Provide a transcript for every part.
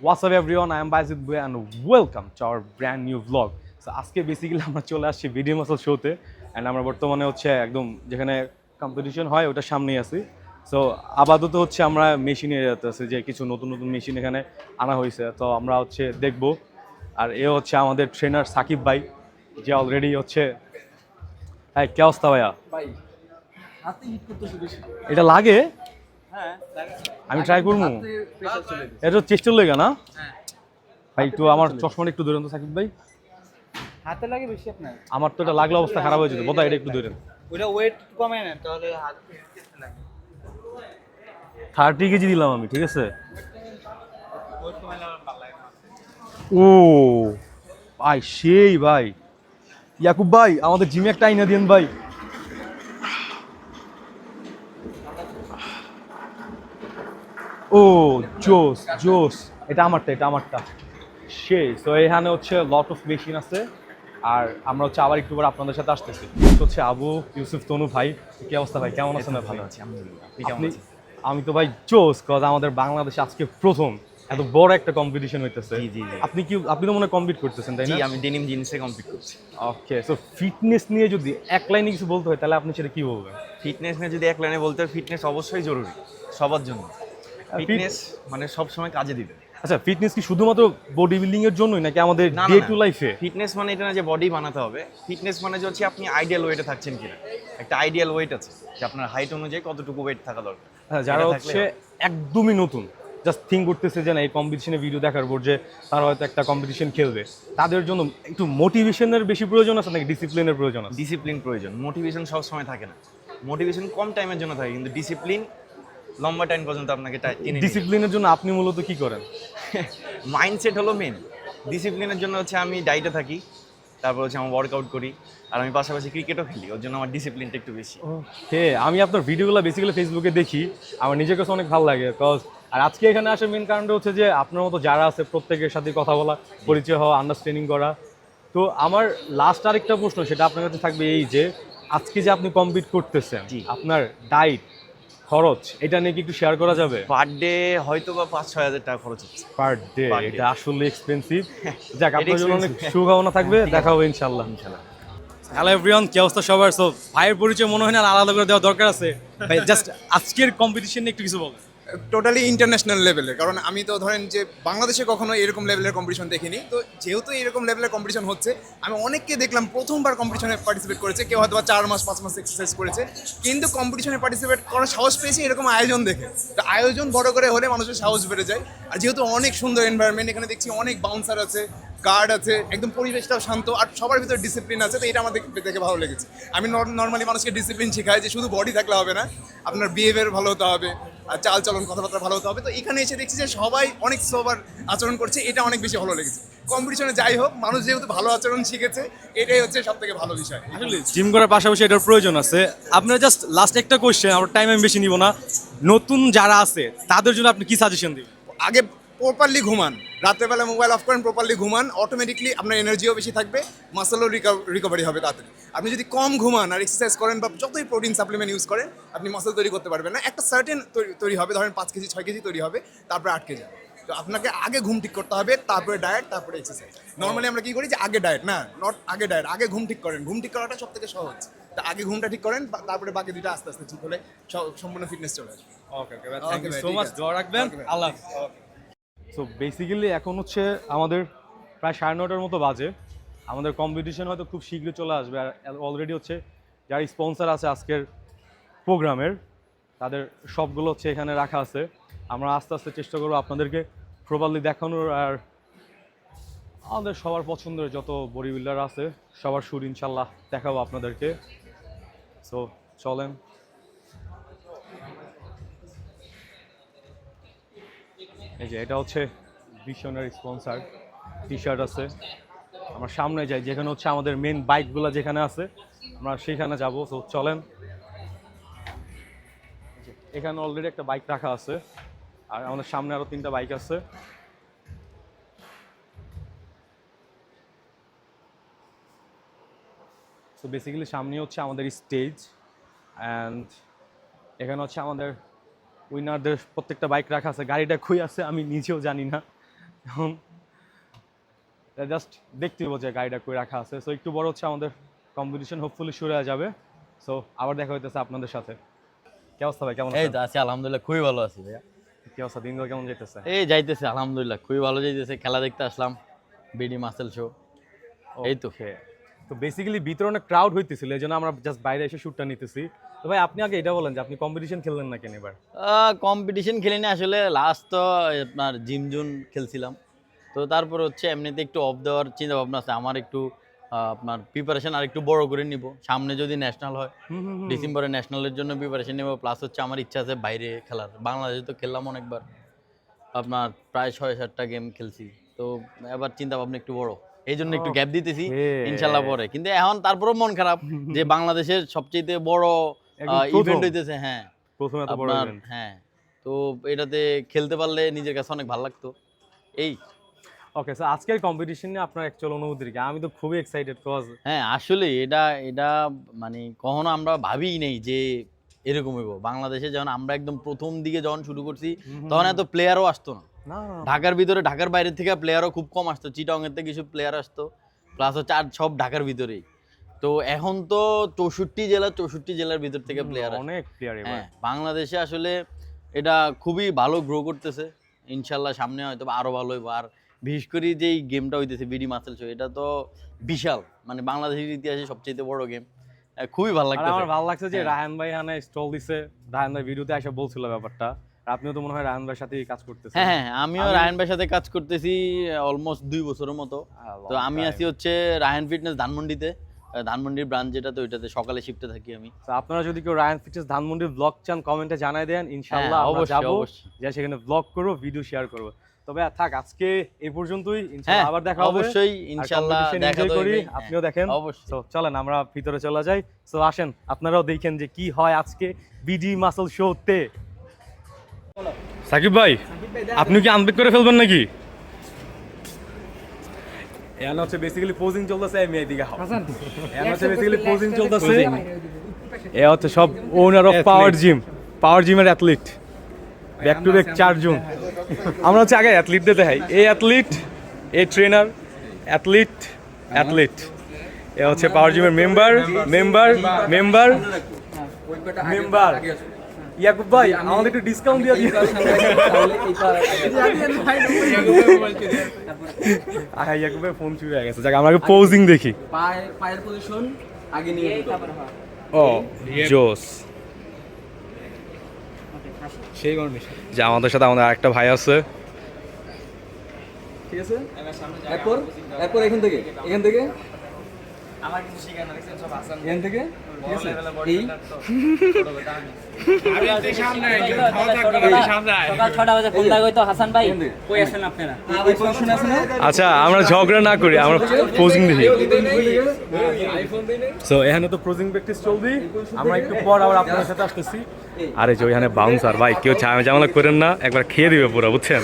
What's up everyone, I am Baizid Bhai and welcome to our brand new vlog. So আজকে basically আমরা চলে আসছি video muscle শোতে and আমরা বর্তমানে হচ্ছে একদম যেখানে কম্পিটিশন হয় ওটার সামনেই আছি। সো আপাতত হচ্ছে আমরা মেশিন এরিয়াতে আছি, যে কিছু নতুন নতুন মেশিন এখানে আনা হয়েছে, তো আমরা হচ্ছে দেখবো। আর এ হচ্ছে আমাদের ট্রেনার সাকিব ভাই, যে অলরেডি হচ্ছে হ্যাঁ কে অবস্থা ভাইয়া? ভাই হাতে হিট করতেছে বেশি। এটা লাগে, হ্যাঁ আমি ট্রাই করবো। প্রেসার চলে গেছে। এটা চেষ্টা লেগে না হ্যাঁ ভাই, একটু আমার চশমাটা একটু ধরেন তো সাকিব ভাই। হাতে লাগে বেশি আপনার। আমার তো এটা লাগলে অবস্থা খারাপ হয়ে যেত, বোধহয় এটা একটু ধরেন। ওটা ওয়েট কমে না তাহলে হাতে লাগে। 30 কেজি দিলাম আমি, ঠিক আছে। ওয়েট কমে না ভালো লাগে না। ও ভাই সেই ভাই, ইয়াকুব ভাই আমাদের জিমে একটা আইনা দিন ভাই। ও জোস জোস, এটা আমারটা সেই। তো এখানে হচ্ছে লট অফ মেশিন আছে, আর আমরা হচ্ছে আবার একটু পরে আপনাদের সাথে আসতেছি। হচ্ছে আবু ইউসুফ তনু ভাই, কি অবস্থা ভাই, কেমন আছেন? ভালো আছি আলহামদুলিল্লাহ। আমি তো ভাই জোস, কজ আমাদের বাংলাদেশে আজকে প্রথম এত বড় একটা কম্পিটিশন হইতেছে। জি। আপনি তো মনে হয় কম্পিট করতেছেন তাই না? আমি ডেনিম জিন্সে কমপ্লিট করছি। ওকে, সো ফিটনেস নিয়ে যদি এক লাইনে কিছু বলতে হয় তাহলে আপনি সেটা কি বলবেন? ফিটনেস নিয়ে যদি এক লাইনে বলতে হয়, ফিটনেস অবশ্যই জরুরি সবার জন্য। ফিটনেস মানে সব সময় কাজে দিবে। আচ্ছা, ফিটনেস কি শুধুমাত্র বডি বিল্ডিং এর জন্যই নাকি আমাদের না, ডে টু লাইফে? ফিটনেস মানে এটা না যে বডি বানাতে হবে। ফিটনেস মানে যে হচ্ছে আপনি আইডিয়াল ওয়েটে থাকছেন কিনা। একটা আইডিয়াল ওয়েট আছে যে আপনার হাইট অনুযায়ী কতটুকু ওয়েট থাকা দরকার। যারা এটা হচ্ছে থাকলে একদমই নতুন, জাস্ট থিঙ্ক করতেছে যে না এই কম্পিটিশনে ভিডিও দেখার পর যে তারা হয়তো একটা কম্পিটিশন খেলবে, তাদের জন্য একটু মোটিভেশনের বেশি প্রয়োজন আছে নাকি ডিসিপ্লিনের প্রয়োজন আছে? ডিসিপ্লিন প্রয়োজন। মোটিভেশন সব সময় থাকে না। মোটিভেশন কম টাইমের জন্য থাকে, কিন্তু ডিসিপ্লিন লম্বা টাইম পর্যন্ত আপনাকে টেনে নিয়ে ডিসিপ্লিনের জন্য আপনি মূলত কি করেন? মাইন্ডসেট হলো মেন। ডিসিপ্লিনের জন্য হচ্ছে আমি ডায়েটে থাকি, তারপর হচ্ছে আমার ওয়ার্কআউট করি, আর আমি পাশাপাশি ক্রিকেটও খেলি। ওর জন্য আমার ডিসিপ্লিনটা একটু বেশি। হ্যাঁ, আমি আপনার ভিডিওগুলো বেসিক্যালি ফেসবুকে দেখি, আমার নিজের কাছে অনেক ভালো লাগে। কজ আর আজকে এখানে আসার মেন কারণটা হচ্ছে যে আপনার মতো যারা আছে প্রত্যেকের সাথে কথা বলা, পরিচয় হওয়া, আন্ডারস্ট্যান্ডিং করা। তো আমার লাস্ট আরেকটা প্রশ্ন, সেটা আপনার কাছে থাকবে এই যে আজকে যে আপনি কম্পিট করতেছেন, জি। আপনার ডায়েট খরচ এটা নিয়ে কি একটু শেয়ার করা যাবে? পার ডে হয়তো বা 5-6 হাজার টাকা খরচ হচ্ছে। Per day? Per day। এটা আসলে এক্সপেন্সিভ। যাক, এটা আপনার জন্য অনেক expensive। শুভকামনা থাকবে, দেখা হবে ইনশাল্লাহ। হ্যালো এভরিওয়ান, কি অবস্থা সবার? সো ভাইয়ের পরিচয় মনে হয় না আলাদা করে দেওয়া দরকার আছে ভাই, জাস্ট আজকের কম্পিটিশন নিয়ে একটু কিছু বলেন। টোটালি ইন্টারন্যাশনাল লেভেলে, কারণ আমি তো ধরেন যে বাংলাদেশে কখনো এরকম লেভেলের কম্পিটিশন দেখিনি। তো যেহেতু এরকম লেভেলের কম্পিটিশন হচ্ছে, আমি অনেককে দেখলাম প্রথমবার কম্পিটিশনে পার্টিসিপেট করেছে, কেউ হয়তো 4 মাস 5 মাস এক্সারসাইজ করেছে, কিন্তু কম্পিটিশনে পার্টিসিপেট করার সাহস পেয়েছে এরকম আয়োজন দেখে। তো আয়োজন বড় করে হলে মানুষের সাহস বেড়ে যায়। আর যেহেতু অনেক সুন্দর এনভায়রনমেন্ট, এখানে দেখছি অনেক বাউন্সার আছে, গার্ড আছে, একদম পরিবেশটাও শান্ত, আর সবার ভিতরে ডিসিপ্লিন আছে। তো এটা আমাদের দেখে ভালো লেগেছে। আমি নর্মালি মানুষকে ডিসিপ্লিন শেখাই যে শুধু বডি থাকলে হবে না, আপনার বিহেভিয়ার ভালো হতে হবে, আর চাল চলন কথাবার্তা ভালো হতে হবে। তো এখানে এসে দেখছি যে সবাই অনেক সোবার আচরণ করছে, এটা অনেক বেশি ভালো লেগেছে। কম্পিটিশনে যাই হোক, মানুষ যেহেতু ভালো আচরণ শিখেছে, এটাই হচ্ছে সব থেকে ভালো বিষয়। আসলে জিম করার পাশাপাশি এটার প্রয়োজন আছে। আপনার জাস্ট লাস্ট একটা কোশ্চেন, আমার টাইম আমি বেশি নিব না। নতুন যারা আছে তাদের জন্য আপনি কি সাজেশন দিবেন? আগে প্রপারলি ঘুমান, রাত্রেবেলা মোবাইল অফ করেন, প্রপারলি ঘুমান, অটোমেটিকলি আপনার এনার্জিও বেশি থাকবে, মাসেলও রিকভারি হবে তাড়াতাড়ি। আপনি যদি কম ঘুমান আর এক্সারসাইজ করেন বা যতই প্রোটিন সাপ্লিমেন্ট ইউজ করেন, আপনি মাসেল তৈরি করতে পারবেন না। একটা সার্টেন তৈরি হবে, ধরেন 5 কেজি 6 কেজি তৈরি হবে, তারপরে আটকে যায়। তো আপনাকে আগে ঘুম ঠিক করতে হবে, তারপরে ডায়েট, তারপরে এক্সারসাইজ। নর্মালি আমরা কি করি যে আগে ডায়েট, না নট আগে ডায়েট, আগে ঘুম ঠিক করেন। ঘুম ঠিক করাটা সব থেকে সহজ। তা আগে ঘুমটা ঠিক করেন, তারপরে বাকি দুইটা আস্তে আস্তে ঠিক হলে সম্পূর্ণ ফিটনেস চলে আসবে। ওকে ওকে, থ্যাংক ইউ ভাই, সো ঠিক মাচ, আছে। দোয়া রাখবেন। Okay, ভাই। আল্লাহ। সো বেসিক্যালি এখন হচ্ছে আমাদের প্রায় 9:30 মতো বাজে। আমাদের কম্পিটিশন হয়তো খুব শীঘ্রই চলে আসবে, আর অলরেডি হচ্ছে যারা স্পন্সর আছে আজকের প্রোগ্রামের, তাদের সবগুলো হচ্ছে এখানে রাখা আছে। আমরা আস্তে আস্তে চেষ্টা করবো আপনাদেরকে প্রপারলি দেখানোর, আর আমাদের সবার পছন্দের যত বডি বিল্ডার আছে সবার শুট ইনশাল্লাহ দেখাবো আপনাদেরকে। সো চলেন। এই যে এটা হচ্ছে ভিশনের স্পন্সার, টি শার্ট আছে। আমরা সামনে যাই, যেখানে হচ্ছে আমাদের মেন বাইকগুলো যেখানে আছে আমরা সেখানে যাবো। তো চলেন। এখানে অলরেডি একটা বাইক রাখা আছে, আর আমাদের সামনে আরো 3টা বাইক আছে। তো বেসিক্যালি সামনে হচ্ছে আমাদের স্টেজ, অ্যান্ড এখানে হচ্ছে আমাদের উইনারদের প্রত্যেকটা বাইক রাখা আছে। গাড়িটা কই আছে আমি নিজেও জানি না, এখন জাস্ট দেখতে পাবো যে গাড়িটা করে রাখা আছে। সো একটু বড় হচ্ছে আমাদের কম্পিটিশন, হোপফুলি শুরু হয়ে যাবে। সো আবার দেখা হইতেছে আপনাদের সাথে। কি অবস্থা ভাই, কেমন এই আছেন? তো আছি আলহামদুলিল্লাহ, খুবই ভালো আছি ভাইয়া। কি অবস্থা, দিনগুলো কেমন যেতেছে? এই যাইতেছে আলহামদুলিল্লাহ, খুবই ভালো যাইতেছে। খেলা দেখতে আসলাম, বিডি মাসেল শো। এই তো Okay. তো বেসিক্যালি ভিতরে অনেক ক্রাউড হইতেছিল, এই জন্য আমরা জাস্ট বাইরে এসে শুটটা নিতেছি। তো ভাই আপনি আগে এটা বলেন যে আপনি কম্পিটিশন খেললেন না কেন এবার? কম্পিটিশন খেলিনি আসলে, লাস্ট তো আপনার জিম জুন খেলছিলাম। তো তারপর হচ্ছে এমনিতে একটু অফ দেওয়ার চিন্তা ভাবনা আছে আমার, একটু আপনার প্রিপারেশন আর একটু বড় করে নিব। সামনে যদি ন্যাশনাল হয়, ডিসেম্বরে ন্যাশনালের জন্য প্রিপারেশন নেব। প্লাস হচ্ছে আমার ইচ্ছা আছে বাইরে খেলার। বাংলাদেশে তো খেললাম অনেকবার, আপনার প্রায় 6-7টা গেম খেলছি। তো এবার চিন্তা ভাবনা একটু বড়, এই জন্য একটু গ্যাপ দিতেছি, Okay. ইনশাল্লাহ পরে। কিন্তু এখন তারপরেও মন খারাপ যে বাংলাদেশের সবচেয়ে বড় একদম প্রথম। ইভেন্ট হইতেছে। হ্যাঁ প্রথমে এত বড় আপনার, event। হ্যাঁ, তো এটাতে খেলতে পারলে নিজের কাছে অনেক ভালো লাগতো। এই ওকে, সো আজকের কম্পিটিশন নিয়ে আপনার অ্যাকচুয়াল অনুভূতি কি? আমি তো খুবই এক্সাইটেড কজ হ্যাঁ, আসলে এটা মানে কখনো আমরা ভাবিই নেই যে এরকম হইব। বাংলাদেশে যখন আমরা একদম প্রথম দিকে যখন শুরু করছি, তখন এত প্লেয়ারও আসতো না। না ঢাকার ভিতরে, ঢাকার বাইরে থেকে প্লেয়ারও খুব কম আসতো। চিটাগং থেকে কিছু প্লেয়ার আসতো, প্লাস হচ্ছে আর সব ঢাকার ভিতরেই। তো এখন তো 64 জেলার ভিতর থেকে প্লেয়ার আসে। অনেক প্লেয়ার এবার। হ্যাঁ, বাংলাদেশে আসলে এটা খুবই ভালো গ্রো করতেছে। ইনশাল্লাহ সামনে হয়তো আরো ভালো হইব। আর বিশেষ করে যে এই গেমটা হইতেছে বিডি মাসেল শো, এটা তো বিশাল, মানে বাংলাদেশের ইতিহাসে সবচেয়ে বড় গেম। খুবই ভালো আর লাগতেছে। আমার ভালো লাগছে যে হ্যাঁ। রায়হান ভাই হানে স্টল দিছে, রায়হান ভাই ভিডিওতে এসে বলছিল ব্যাপারটা। আর আপনিও তো মনে হয় রায়হান ভাইয়ের সাথেই কাজ করতেছেন। হ্যাঁ, আমিও রায়হান ভাইয়ের সাথে কাজ করতেছি অলমোস্ট 2 বছরের মতো। তো আমি আছি হচ্ছে রায়হান ফিটনেস ধানমন্ডিতে, ধানমন্ডির ব্রাঞ্চ যেটা, তো ওইটাতে সকালে শিফটে থাকি আমি। তো আপনারা যদি কেউ রায়হান ফিটনেস ধানমন্ডির ব্লগ চান, কমেন্টে জানাই দেন, ইনশাআল্লাহ হ্যাঁ, আমরা অবশ্যই, যাবো, অবশ্যই। যে সেখানে ব্লগ করব, ভিডিও শেয়ার করব। তবে থাক আজকে এই পর্যন্তই, হ্যাঁ, ইনশাআল্লাহ আবার দেখা হবে। অবশ্যই, আর ইনশাআল্লাহ competition দেখা enjoy তো করি, হইবেই। আপনিও হ্যাঁ, দেখেন। অবশ্যই। তো চলেন আমরা ভিতরে চলে যাই। সো আসেন আপনারাও দেখেন যে কি হয় আজকে বিডি মাসল শোতে। সাকিব ভাই, আপনি কি আনবেক করে ফেলবেন নাকি? এখানে হচ্ছে বেসিক্যালি পোজিং চলতেছে, আমি এইদিকে হাও। এখানে হচ্ছে বেসিক্যালি পোজিং চলতেছে। এ হচ্ছে সব ওনার অফ পাওয়ার জিমের অ্যাথলিট, ব্যাক টু ব্যাক 4 জন। আমরা হচ্ছে আগে অ্যাথলিটদের দেখাই, এই অ্যাথলিট, এই ট্রেনার, অ্যাথলিট। এ হচ্ছে পাওয়ার জিমের মেম্বার। ইয়াকুব ভাই আমাদের একটু ডিসকাউন্ট দিয়ে দিন। ইয়াকুব ভাই ফোন চুরি হয়ে গেছে, যাক আমরা আগে পোজিং দেখি। পায়ের পজিশন আগে নিয়ে ও জোস। সেই কন্ডিশন, যে আমাদের সাথে আমাদের আরেকটা ভাই আছে। ঠিক আছে। এরপর এখান থেকে আমার কিছু শিখানো দেখছেন সব হাসান, এখান থেকে ঠিক আছে। এই সকাল 6টা বাজে ফোন লাগবে তো হাসান ভাই কই আছেন আপনারা? এই পজিশনে আছে না? আচ্ছা আমরা ঝগড়া না করি, আমরা পোজিং দেখি। সো এখানে তো পোজিং প্র্যাকটিস চলবে, আমরা একটু পর আবার আপনাদের সাথে আসতেছি। আরে যে ওইখানে বাউন্সার ভাই, কেউ ঝামেলা করেন না, একবার খেয়ে দিবে পুরো, বুঝছেন?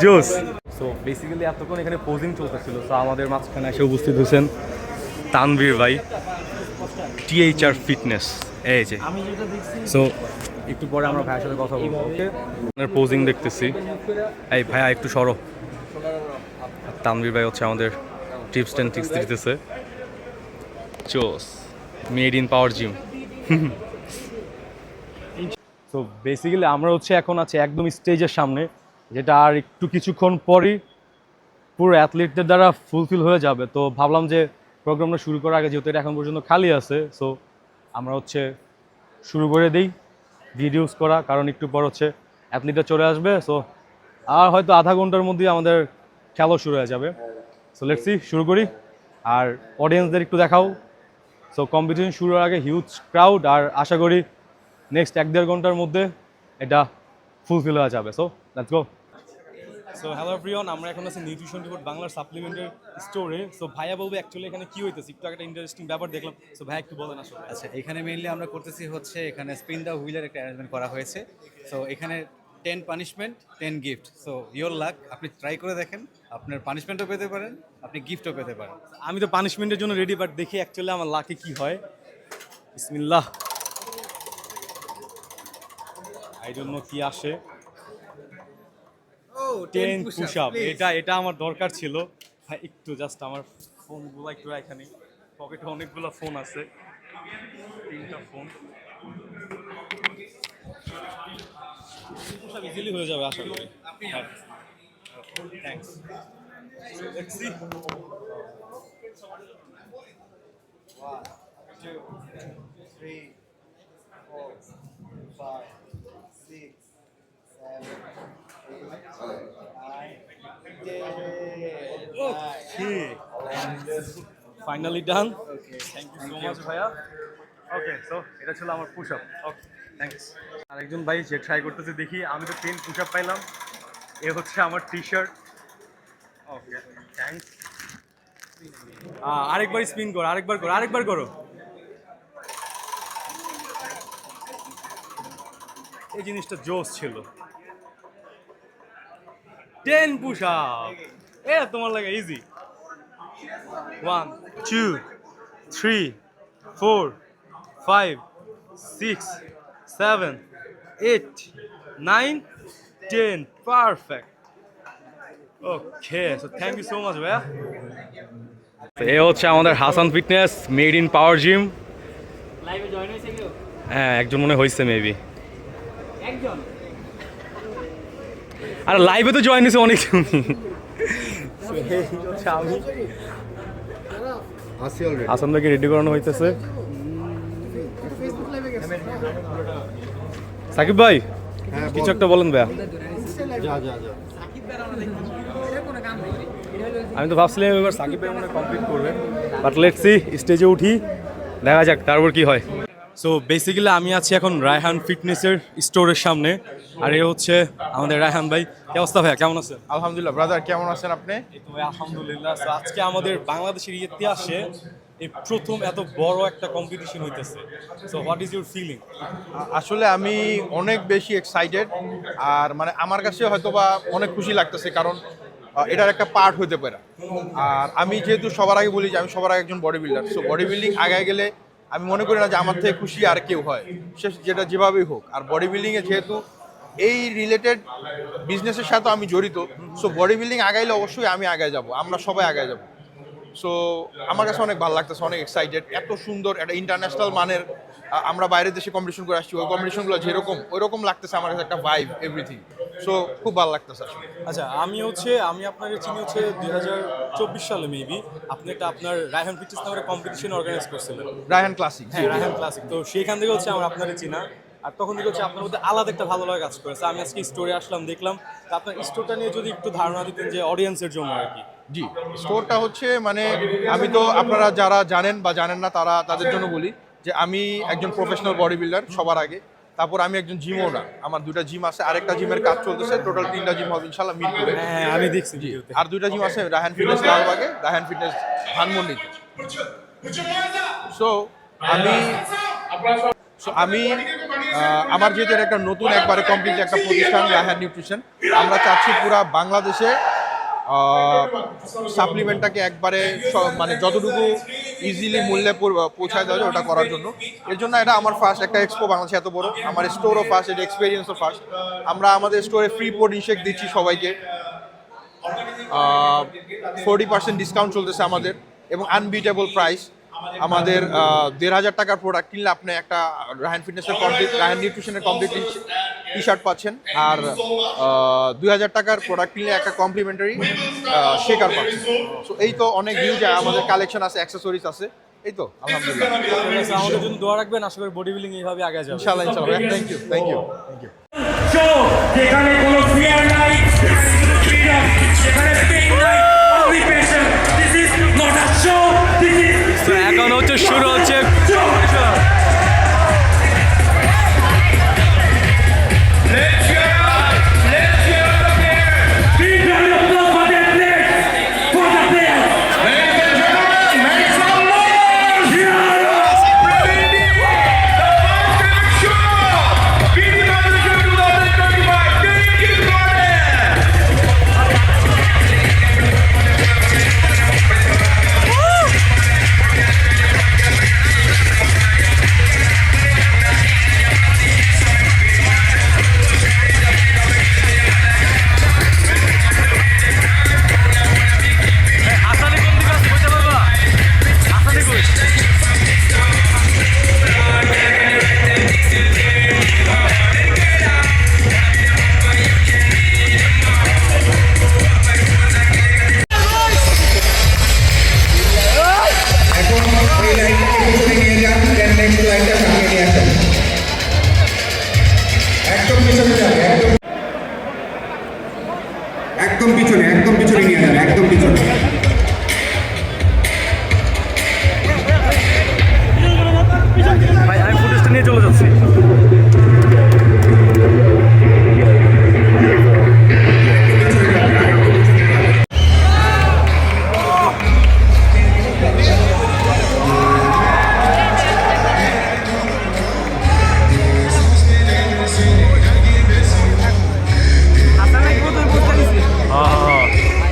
জোস। সো বেসিক্যালি এতক্ষণ এখানে পোজিং চলতেছিল। সো আমাদের মাঝখানে এসে উপস্থিত হয়েছেন তানভীর ভাই, THR ফিটনেস, এই যে। সো একটু পরে আমরা ভাইয়ের সাথে কথা বলবো। ওকে, পোজিং দেখতেছি। এই ভাইয়া একটু সরো। তানভীর ভাই হচ্ছে আমাদের টিপস অ্যান্ড ট্রিক্স দিতেছে। জোস, made in power gym. So basically আমরা হচ্ছে এখন আছি একদম স্টেজের সামনে, যেটা আর একটু কিছুক্ষণ পরই পুরো অ্যাথলিটদের দ্বারা ফুলফিল হয়ে যাবে। তো ভাবলাম যে প্রোগ্রামটা শুরু করার আগে, যেহেতু এটা এখন পর্যন্ত খালি আছে, সো আমরা হচ্ছে শুরু করে দিই ভিডিওস করা, কারণ একটু পর হচ্ছে অ্যাথলিটরা চলে আসবে। সো আর হয়তো আধা ঘন্টার মধ্যেই আমাদের খেলা শুরু হয়ে যাবে। সো লেটস সি, শুরু করি। আর অডিয়েন্সদের একটু দেখাও। সো কম্পিটিশন শুরুর আগে হিউজ ক্রাউড, আর আশা করি নেক্সট 1-1.5 ঘন্টার মধ্যে এটা ফুলফিল হয়ে যাবে। So let's go. So hello everyone, আমরা এখন আছি নিউট্রিশন রিপোর্ট বাংলার সাপ্লিমেন্টের স্টোরে। সো ভাইয়া বলবে অ্যাকচুয়ালি এখানে কি হইতেছে, একটু একটা ইন্টারেস্টিং ব্যাপার দেখলাম। সো ভাই একটু বলেন আসলে। আচ্ছা, এখানে মেইনলি আমরা করতেছি হচ্ছে এখানে স্পিন দ্য হুইলের একটা অ্যারেঞ্জমেন্ট করা হয়েছে। সো এখানে 10 punishment 10 gift. So your lakh, আপনি ট্রাই করে দেখেন, আপনার পানিশমেন্টও পেতে পারেন, আপনি গিফটও পেতে পারেন। আমি তো পানিশমেন্টের জন্য রেডি, বাট দেখি অ্যাকচুয়ালি আমার লাকে কি হয়। বিসমিল্লাহ। আই ডোন্ট নো কি আসে। ও 10 পুশ আপ, এটা আমার দরকার ছিল ভাই। একটু জাস্ট আমার ফোনগুলো একটু এখানে, পকেটে অনেকগুলো ফোন আছে, 3টা ফোন। পুশ আপ ইজিলি হয়ে যাবে আশা করি। Thanks. Let's see. 1, 2, 3, 4, 5, 6, 7, 8, 9, 10. Finally done. Thank you so much ভাইয়া। ওকে, সো এটা ছিল আমার পুশ আপ। ওকে, থ্যাঙ্কস। আরেকজন ভাই যে ট্রাই করতেছে দেখি। আমি তো 10 পুশ আপ পাইলাম। এ হচ্ছে আমার টি শার্ট। ওকে, থ্যাঙ্কস। আরেকবার স্পিন করো, আরেকবার করো। এই জিনিসটা জোস ছিল। 10 পুশ আপ, এটা তোমার লাগে easy. 1, 2, 3, 4, 5, 6, 7, 8, 9, 10. Perfect. Okay, so thank you so much ভাইয়া। এ হচ্ছে আমাদের Hasan fitness, made in power gym. লাইভে জয়েন হয়েছে কেউ? হ্যাঁ, একজন মনে হয়েছে মেবি। একজন? আর লাইভে তো জয়েন হয়েছে অনেকজন। আমি হাসান ভাইকে রেডি করানো হইতেছে। সাকিব ভাই কিছু একটা বলেন ভাইয়া। আমি তো ভাবছিলাম এবার সাকিব ভাই মনে কমপ্লিট করবে, বাট লেটস সি, স্টেজে উঠি, দেখা যাক তারপর কি হয়। সো বেসিক্যালি আমি আছি এখন রায়হান ফিটনেসের স্টোরের সামনে, আর এ হচ্ছে আমাদের রায়হান ভাই। কি অবস্থা ভাইয়া, কেমন আছেন? আলহামদুলিল্লাহ ব্রাদার, কেমন আছেন আপনি? এই তো ভাই আলহামদুলিল্লাহ। সো আজকে আমাদের বাংলাদেশের ইতিহাসে এই প্রথম এত বড় একটা কম্পিটিশন হইতেছে। So what is your feeling? আসলে আমি অনেক বেশি এক্সাইটেড, আর মানে আমার কাছে হয়তোবা অনেক খুশি লাগতেছে, কারণ এটার একটা পার্ট হতে পারে। আর আমি যেহেতু সবার আগে বলি যে আমি সবার আগে একজন body builder, so body building আগায় গেলে আমি মনে করি না যে আমার থেকে খুশি আর কেউ হয়, সে যেটা যেভাবেই হোক। আর বডি বিল্ডিংয়ে যেহেতু এই রিলেটেড বিজনেসের সাথে আমি জড়িত, সো বডি বিল্ডিং আগাইলে অবশ্যই আমি আগায় যাব, আমরা সবাই আগায় যাব। সো আমার কাছে অনেক ভালো লাগতেছে, অনেক এক্সাইটেড। এত সুন্দর একটা ইন্টারন্যাশনাল মানের, আমরা বাইরের দেশে কম্পিটিশন করে আসছি, ওই কম্পিটিশনগুলো যেরকম ওইরকম লাগতেছে আমার কাছে, একটা ভাইব, এভরিথিং। সো খুব ভালো লাগতেছে আসলে। আচ্ছা, আমি আপনাকে চিনি হচ্ছে 2024 সালে মেবি আপনি একটা আপনার রায়হান ফিটনেস নামের কম্পিটিশন অর্গানাইজ করছিলেন, রায়হান ক্লাসিক। হ্যাঁ রায়হান ক্লাসিক। তো সেইখান থেকে হচ্ছে আমার আপনার চিনা, আর তখন থেকে হচ্ছে আপনার মধ্যে আলাদা একটা ভালো লাগা কাজ করেছে। আমি আজকে স্টোরে আসলাম, দেখলাম। তো আপনার স্টোরটা নিয়ে যদি একটু ধারণা দিতেন যে অডিয়েন্সের জন্য আর কি। জি, স্টোরটা হচ্ছে মানে আমি তো আপনারা যারা জানেন বা জানেন না তাদের জন্য বলি যে আমি একজন প্রফেশনাল বডি বিল্ডার সবার আগে। তারপর আমি একজন জিম ওনার, আমার 2টা জিম আছে, আরেকটা জিমের কাজ চলতেছে, টোটাল 3টা জিম হবে ইনশাআল্লাহ মিরপুরে। হ্যাঁ আমি দেখছি। আর 2টা জিম আছে, রায়হান ফিটনেস লালবাগে, রায়হান ফিটনেস ধানমন্ডিতে। সো আমি আমার যেহেতু একটা নতুন একবারে কমপ্লিট একটা প্রতিষ্ঠান রায়হান নিউট্রিশন, আমরা চাচ্ছি পুরা বাংলাদেশে সাপ্লিমেন্টটাকে একবারে মানে যতটুকু ইজিলি মূল্যে পৌঁছায় দেওয়া যায় ওটা করার জন্য। এর জন্য এটা আমার ফার্স্ট একটা এক্সপো, বাংলাদেশে এত বড়, আমার স্টোরও ফার্স্ট, এটা এক্সপিরিয়েন্সও ফার্স্ট। আমরা আমাদের স্টোরে ফ্রি প্রোটিন শেক দিচ্ছি সবাইকে, 40% ডিসকাউন্ট চলতেছে আমাদের, এবং আনবিটেবল প্রাইস। আমাদের 1,500 টাকার প্রোডাক্ট কিনলে আপনি একটা রায়হান ফিটনেসের কমপ্লিট, রায়হান নিউট্রিশনের কমপ্লিট টি শার্ট পাচ্ছেন, আর 2,000 টাকার প্রোডাক্ট কিনলে একটা কমপ্লিমেন্টারি শেকার পাচ্ছেন। সো এই তো অনেক হিউজ আমাদের কালেকশন আছে, অ্যাক্সেসরিজ আছে, এই তো আলহামদুলিল্লাহ। আমাদের জন্য দোয়া রাখবেন, আশা করি বডি বিল্ডিং এইভাবে আগে যাবে ইনশাআল্লাহ। Thank you. যেখানে কোনো ফিয়ার নাই, ফ্রিডম, যেখানে পেইন নাই, only passion. This is not a show, this is. এখন হচ্ছে শুরু হচ্ছে পিছনে নিয়ে যান, একদম পিছনে। ভাই আমি ফুটেজটা নিয়ে চলে যাচ্ছি।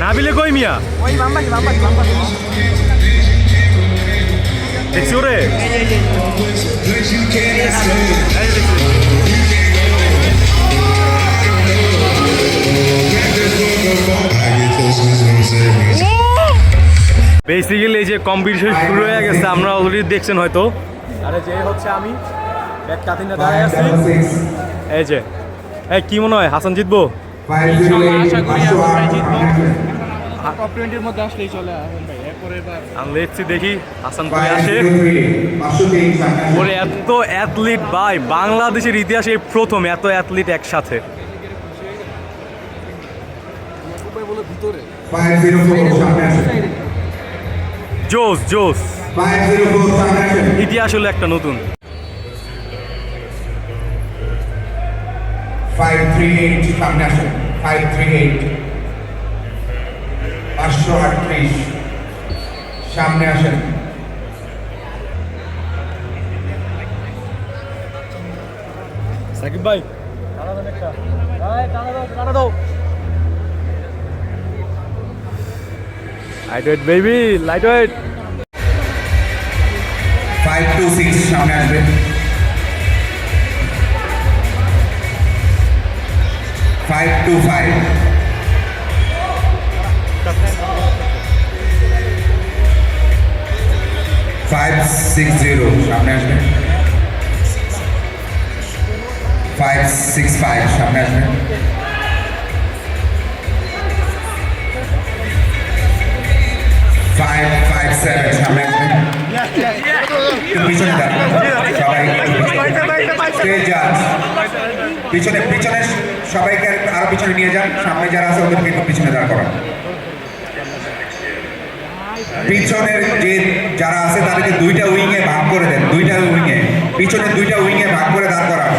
নাবিলে কই মিয়া দেখছি ওরে বেসিক্যালি এই যে কম্পিটিশন শুরু হয়ে গেছে, আমরা অলরেডি দেখছেন হয়তো। আরে যে হচ্ছে আমি ব্যাক কাতিনটা দাঁড়ায় আছি, এই যে এই কি মনে হয় হাসান জিতবো? আশা করি হাসান ভাই জিতবো। টপ 20 এর মধ্যে আসলেই চলে হাসান ভাই। এরপরে এবার আমি দেখছি দেখি হাসান ভাই আসে। ওরে এত অ্যাথলিট ভাই, বাংলাদেশের ইতিহাসে এই প্রথম এত অ্যাথলিট একসাথে। 504 সামনে আসেন। জোস জোস, 504 সামনে আসেন। ইতিহাস হলো একটা নতুন। 538 সামনে আসেন। 538 538 সামনে আসেন। সাকিব ভাই টানা দেন একটা, ভাই টানা দাও টানা দাও। Light weight baby, light weight. 526 সামনে আসবেন। 525 560 সামনে আসবেন। 565 সামনে আসবেন। 557 সামনে আসবেন। পিছনে দাঁড়ান সবাই, স্টেজ জাজ পিছনে পিছনে সবাইকে আরো পিছনে নিয়ে যান। সামনে যারা আছে ওদেরকে একটু পিছনে দাঁড় করান। পিছনের যে যারা আছে তাদেরকে দুইটা উইং এ ভাগ করে দেন, দুইটা উইং এ, পিছনে দুইটা উইং এ ভাগ করে দাঁড় করান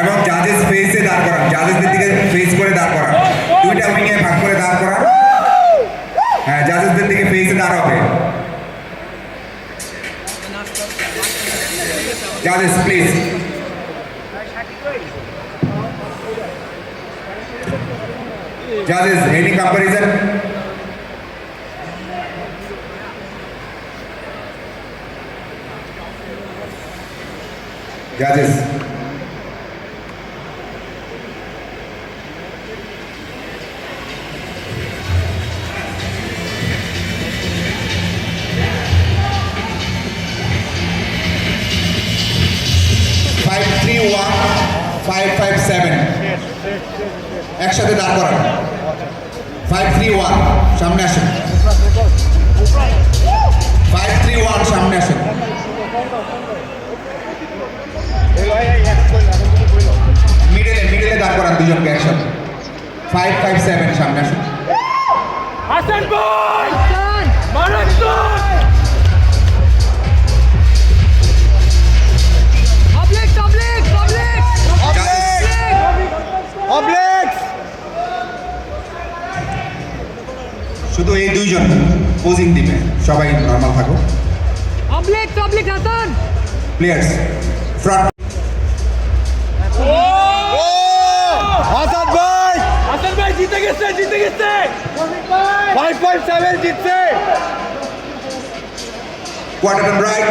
এবং জাজেস ফেসে দাঁড় করান, জাজেসদের দিকে ফেস করে দাঁড় করান। দুইটা উইং এ ভাগ করে দাঁড় করান। হ্যাঁ, জাজেসদের দিকে ফেসে দাঁড় হবে। জাজেস please. Judges, any comparison? Judges. Five, 3, 1, 5, 5, 7. একসাথে দাঁড় করান। 531 সামনে আসেন। 531 সামনে আসেন। মিডলে দাঁড় করান দুজনকে একসাথে। 557 সামনে আসেন। হাসান ভাই মারাত্মক শুধু এই দুইজন পোজিং দিবে, সবাই নরমাল থাকো। Hasan players front. হাসান ভাই জিতে গেছে 557 জিতছে। Quarter turn right.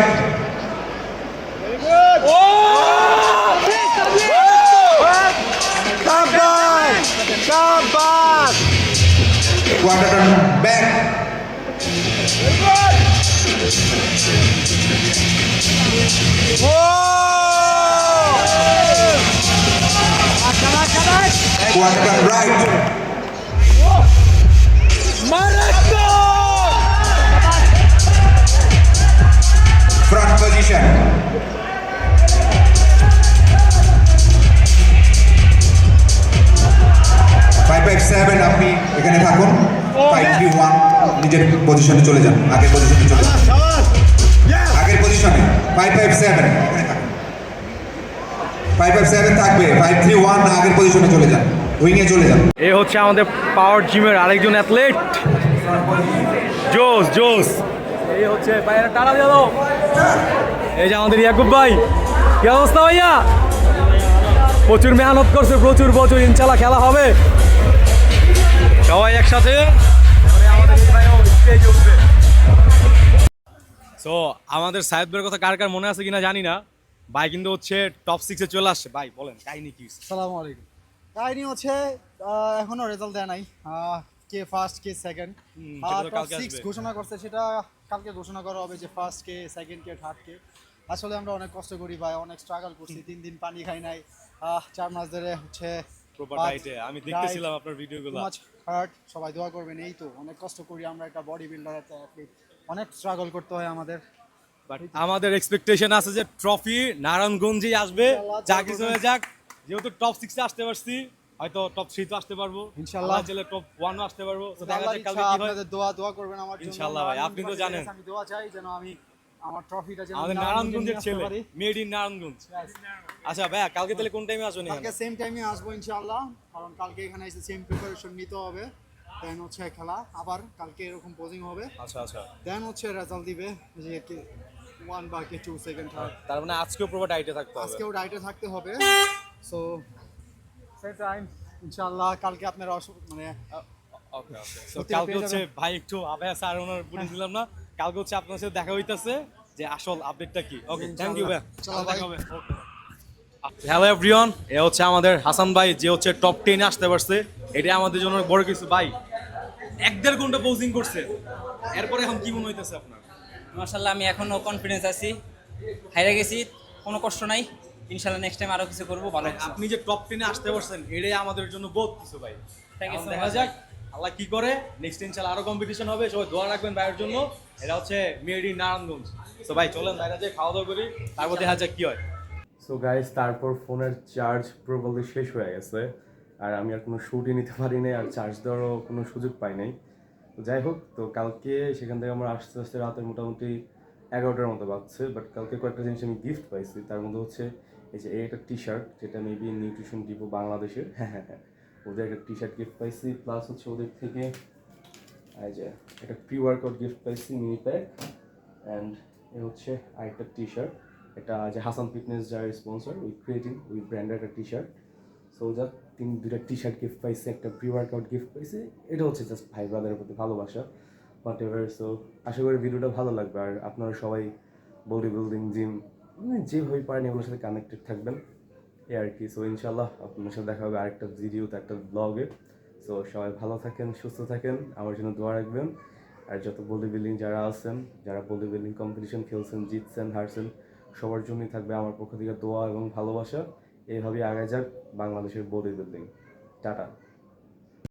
Quarter turn back. Quarter turn right. Front position. 557 আপনি নিজের পজিশনে চলে যান, আগের পজিশনে চলে যান, আগের পজিশনে 557 557 থাকবে, 531 আগের পজিশনে চলে যান, উইংয়ে চলে যান। এ হচ্ছে আমাদের পাওয়ার জিমের আরেকজন অ্যাথলেট, জোস জোস। এই হচ্ছে ভাইয়েরা টানা দিয়ে দাও। এই যে আমাদের ইয়াকুব ভাই, কি অবস্থা ভাইয়া? প্রচুর মেহনত করছে, প্রচুর প্রচুর, ইনশাল্লাহ খেলা হবে সবাই একসাথে। সো আমাদের সাহেব ভাইয়ের কথা কার কার মনে আছে কিনা জানি না, ভাই কিন্তু হচ্ছে টপ 6-এ চলে আসছে। ভাই বলেন কাহিনী কি? আসসালামু আলাইকুম। কাহিনী হচ্ছে এখনো রেজাল্ট দেয় নাই, কে ফার্স্ট কে সেকেন্ড। টপ 6 ঘোষণা করছে, সেটা কালকে ঘোষণা করা হবে যে ফার্স্ট কে, সেকেন্ড কে, থার্ড কে। আসলে আমরা অনেক কষ্ট করি ভাই, অনেক স্ট্রাগল করছি, 3 দিন পানি খাই নাই, 4 মাস ধরে হচ্ছে প্রপার ডায়েটে। আমি দেখতেছিলাম আপনার ভিডিওগুলো। হার্ট, সবাই দোয়া করবেন। এই তো অনেক কষ্ট করি আমরা, একটা বডি বিল্ডার, একটা অ্যাথলিট, অনেক স্ট্রাগল করতে হয় আমাদের। বাট আমাদের এক্সপেকটেশন আছে যে ট্রফি নারায়ণগঞ্জেই আসবে, যা কিছু হয়ে যাক। যেহেতু টপ 6-এ আসতে পারছি, হয়তো টপ 3 তো আসতে পারবো ইনশাআল্লাহ, চলে টপ 1 আসতে পারবো। তো দেখা যাক কালকে কি হয়। আপনাদের দোয়া করবেন আমার জন্য ইনশাআল্লাহ ভাই, আপনি তো জানেন আমি দোয়া চাই যেন আমি আমার ট্রফিটা যেন আমাদের নারায়ণগঞ্জের ছেলে, মেড ইন নারায়ণগঞ্জ। আচ্ছা ভাইয়া, কালকে তাহলে কোন টাইমে আসবেন? কালকে সেম টাইমে আসবো ইনশাআল্লাহ, কারণ কালকে এখানে এসে সেম প্রিপারেশন নিতে হবে। দেন হচ্ছে খেলা, আবার কালকে এরকম পোজিং হবে। আচ্ছা আচ্ছা। দেন হচ্ছে রেজাল্ট দিবে যে কে 1 বা কে 2 সেকেন্ড থার্ড। তার মানে আজকেও প্রপার ডায়েটে থাকতে হবে। আজকেও ডায়েটে থাকতে হবে। সো সেই টাইম ইনশাআল্লাহ কালকে আপনারা মানে ওকে ওকে। সো কালকে হচ্ছে ভাই একটু আবে স্যার ওনার বলে দিলাম না, কালকে হচ্ছে আপনার সাথে দেখা হইতাছে যে আসল আপডেটটা কি। ওকে, থ্যাংক ইউ ভাই, চলো দেখা হবে। ওকে। হ্যালো এভরিওয়ান, এ হচ্ছে আমাদের হাসান ভাই, যে হচ্ছে টপ 10 আসতে পারছে। এটা আমাদের জন্য বড় কিছু ভাই। 1.5 ঘন্টা পোজিং করছে, এরপরে এখন কি মনে হইতেছে আপনার? মাশাআল্লাহ, আমি এখনো কনফিডেন্স আছি। হাইরা গেছি, কোনো কষ্ট নাই। ইনশাআল্লাহ নেক্সট টাইম আরো কিছু করব ভালো। আপনি যে টপ 10-এ আসতে পারছেন, এটাই আমাদের জন্য বহুত কিছু ভাই। থ্যাংক ইউ সো দেখা মাচ। যাক আল্লাহ কি করে। নেক্সট ইনশাআল্লাহ আরো কম্পিটিশন হবে, সবাই দোয়া রাখবেন ভাইয়ের জন্য। এটা হচ্ছে মেড ইন নারায়ণগঞ্জ। সো ভাই চলেন বাইরে যাই, খাওয়া দাওয়া করি, তারপর দেখা যাক কি হয়। সো গাইস, তারপর ফোনের চার্জ প্রবলি শেষ হয়ে গেছে, আর আমি আর কোনো শ্যুটই নিতে পারি নাই, আর চার্জ দেওয়ারও কোনো সুযোগ পাই নাই। তো যাই হোক, তো কালকে সেখান থেকে আমার আস্তে আস্তে রাতের মোটামুটি 11টার মতো বাজছে। বাট কালকে কয়েকটা জিনিস আমি গিফট পাইছি, তার মধ্যে হচ্ছে এই যে একটা টি শার্ট, যেটা মেবি নিউট্রিশন ডিপো বাংলাদেশের, হ্যাঁ, ওদের একটা টি শার্ট গিফট পাইছি। প্লাস হচ্ছে ওদের থেকে এই যে একটা প্রি ওয়ার্কআউট গিফট পাইছি, মিনি প্যাক। অ্যান্ড এ হচ্ছে আরেকটা টি শার্ট, এটা যে হাসান ফিটনেস যার স্পন্সর, ওই ক্রিয়েটিং ওই ব্র্যান্ডের একটা টি শার্ট। সো যা দুটা টি শার্ট গিফট পাইছি, একটা প্রি ওয়ার্কআউট গিফট পাইছি। এটা হচ্ছে জাস্ট ভাই ব্রাদারের প্রতি ভালোবাসা, হোয়াট এভার। সো আশা করি ভিডিওটা ভালো লাগবে, আর আপনারা সবাই বডি বিল্ডিং, জিম, যেভাবে পারেন এগুলোর সাথে কানেক্টেড থাকবেন, এই আর কি। সো ইনশাল্লাহ আপনার সাথে দেখা হবে আরেকটা ভিডিওতে, একটা ব্লগে। সো সবাই ভালো থাকেন, সুস্থ থাকেন, আমার জন্য দোয়া রাখবেন। আর যত বডি বিল্ডিং যারা আছেন, যারা বডি বিল্ডিং কম্পিটিশন খেলছেন, জিতছেন, হারছেন, সবার জন্যই থাকবে আমার পক্ষ থেকে দোয়া এবং ভালোবাসা। এইভাবেই আগে যাক বাংলাদেশের বডি বিল্ডিং। টাটা।